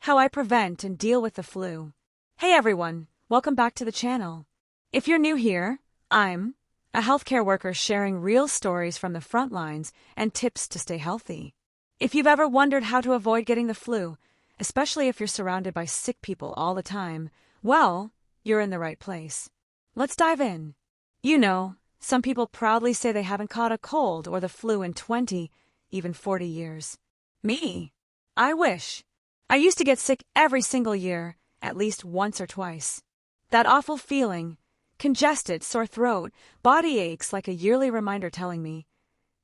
how I prevent and deal with the flu. Hey everyone, welcome back to the channel. If you're new here, I'm a healthcare worker sharing real stories from the front lines and tips to stay healthy. If you've ever wondered how to avoid getting the flu, especially if you're surrounded by sick people all the time, well, you're in the right place. Let's dive in. You know, some people proudly say they haven't caught a cold or the flu in 20, even 40 years. Me? I wish. I used to get sick every single year, at least once or twice. That awful feeling, congested, sore throat, body aches like a yearly reminder telling me,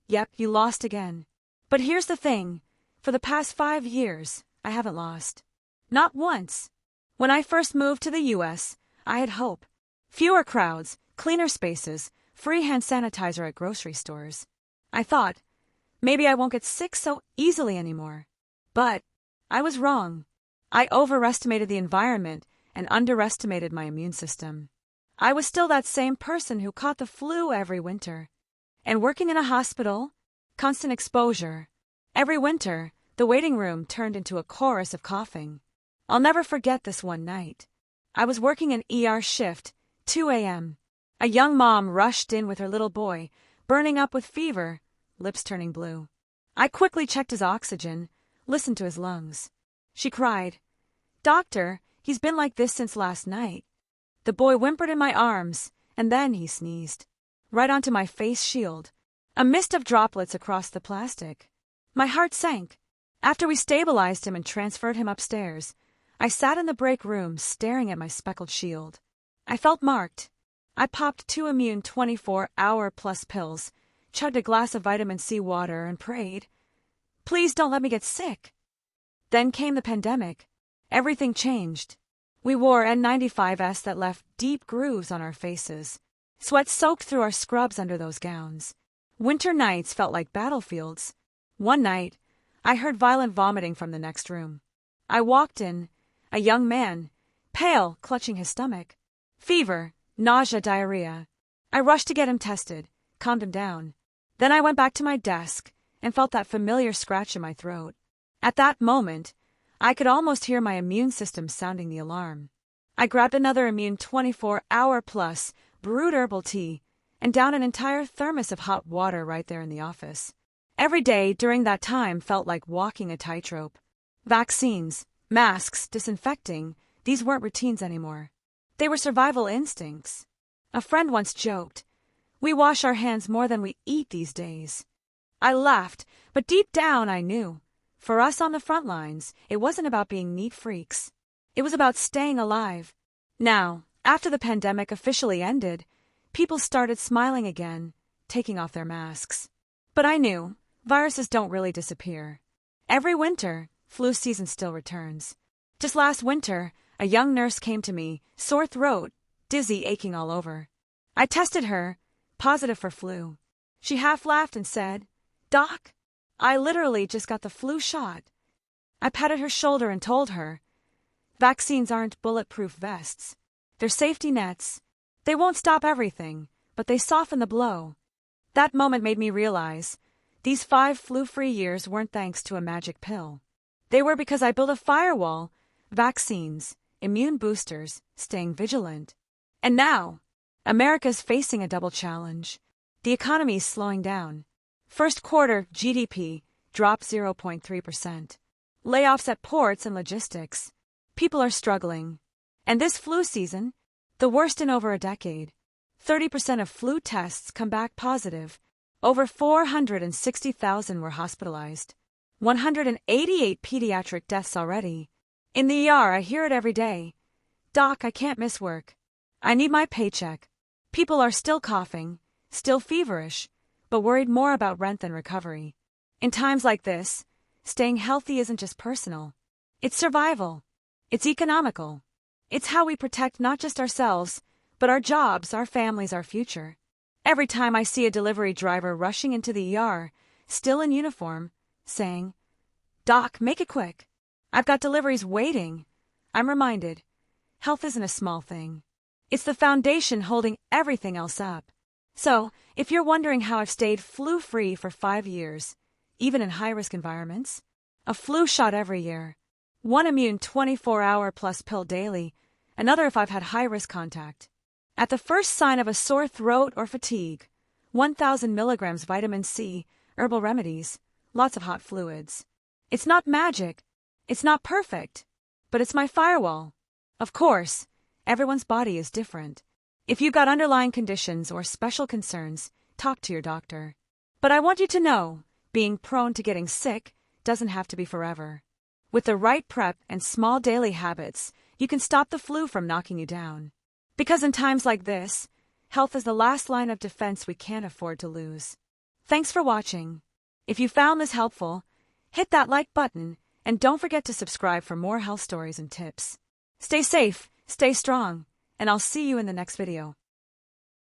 yep, you lost again. But here's the thing, for the past 5 years, I haven't lost. Not once. When I first moved to the US, I had hope. Fewer crowds, cleaner spaces, free hand sanitizer at grocery stores. I thought, maybe I won't get sick so easily anymore. But I was wrong. I overestimated the environment and underestimated my immune system. I was still that same person who caught the flu every winter. And working in a hospital, constant exposure. Every winter, the waiting room turned into a chorus of coughing. I'll never forget this one night. I was working an ER shift, 2 a.m. A young mom rushed in with her little boy, burning up with fever, lips turning blue. I quickly checked his oxygen, listened to his lungs. She cried, "Doctor, he's been like this since last night." The boy whimpered in my arms, and then he sneezed. Right onto my face shield. A mist of droplets across the plastic. My heart sank. After we stabilized him and transferred him upstairs, I sat in the break room staring at my speckled shield. I felt marked. I popped 2 immune 24-hour-plus pills, chugged a glass of vitamin C water, and prayed, "Please don't let me get sick." Then came the pandemic. Everything changed. We wore N95s that left deep grooves on our faces. Sweat soaked through our scrubs under those gowns. Winter nights felt like battlefields. One night, I heard violent vomiting from the next room. I walked in, a young man, pale, clutching his stomach. Fever, nausea, diarrhea. I rushed to get him tested, calmed him down. Then I went back to my desk and felt that familiar scratch in my throat. At that moment, I could almost hear my immune system sounding the alarm. I grabbed another immune 24-hour-plus brewed herbal tea and downed an entire thermos of hot water right there in the office. Every day during that time felt like walking a tightrope. Vaccines, masks, disinfecting, these weren't routines anymore. They were survival instincts. A friend once joked, "We wash our hands more than we eat these days." I laughed, but deep down I knew. For us on the front lines, it wasn't about being neat freaks. It was about staying alive. Now, after the pandemic officially ended, people started smiling again, taking off their masks. But I knew, viruses don't really disappear. Every winter, flu season still returns. Just last winter, a young nurse came to me, sore throat, dizzy, aching all over. I tested her, positive for flu. She half laughed and said, "Doc, I literally just got the flu shot." I patted her shoulder and told her, vaccines aren't bulletproof vests. They're safety nets. They won't stop everything, but they soften the blow. That moment made me realize these 5 flu-free years weren't thanks to a magic pill. They were because I built a firewall, vaccines, immune boosters, staying vigilant. And now, America's facing a double challenge. The economy's slowing down. First quarter GDP dropped 0.3%. Layoffs at ports and logistics. People are struggling. And this flu season, the worst in over a decade. 30% of flu tests come back positive. Over 460,000 were hospitalized. 188 pediatric deaths already. In the ER, I hear it every day. "Doc, I can't miss work. I need my paycheck." People are still coughing, still feverish, but worried more about rent than recovery. In times like this, staying healthy isn't just personal. It's survival. It's economical. It's how we protect not just ourselves, but our jobs, our families, our future. Every time I see a delivery driver rushing into the ER, still in uniform, saying, "Doc, make it quick. I've got deliveries waiting," I'm reminded, health isn't a small thing. It's the foundation holding everything else up. So, if you're wondering how I've stayed flu-free for 5 years, even in high-risk environments, a flu shot every year, One immune 24-hour plus pill daily, another if I've had high-risk contact. At the first sign of a sore throat or fatigue, 1,000 milligrams vitamin C, herbal remedies, lots of hot fluids. It's not magic, it's not perfect, but it's my firewall. Of course, everyone's body is different. If you've got underlying conditions or special concerns, talk to your doctor. But I want you to know, being prone to getting sick doesn't have to be forever. With the right prep and small daily habits, you can stop the flu from knocking you down. Because in times like this, health is the last line of defense we can't afford to lose. Thanks for watching. If you found this helpful, hit that like button and don't forget to subscribe for more health stories and tips. Stay safe, stay strong, and I'll see you in the next video.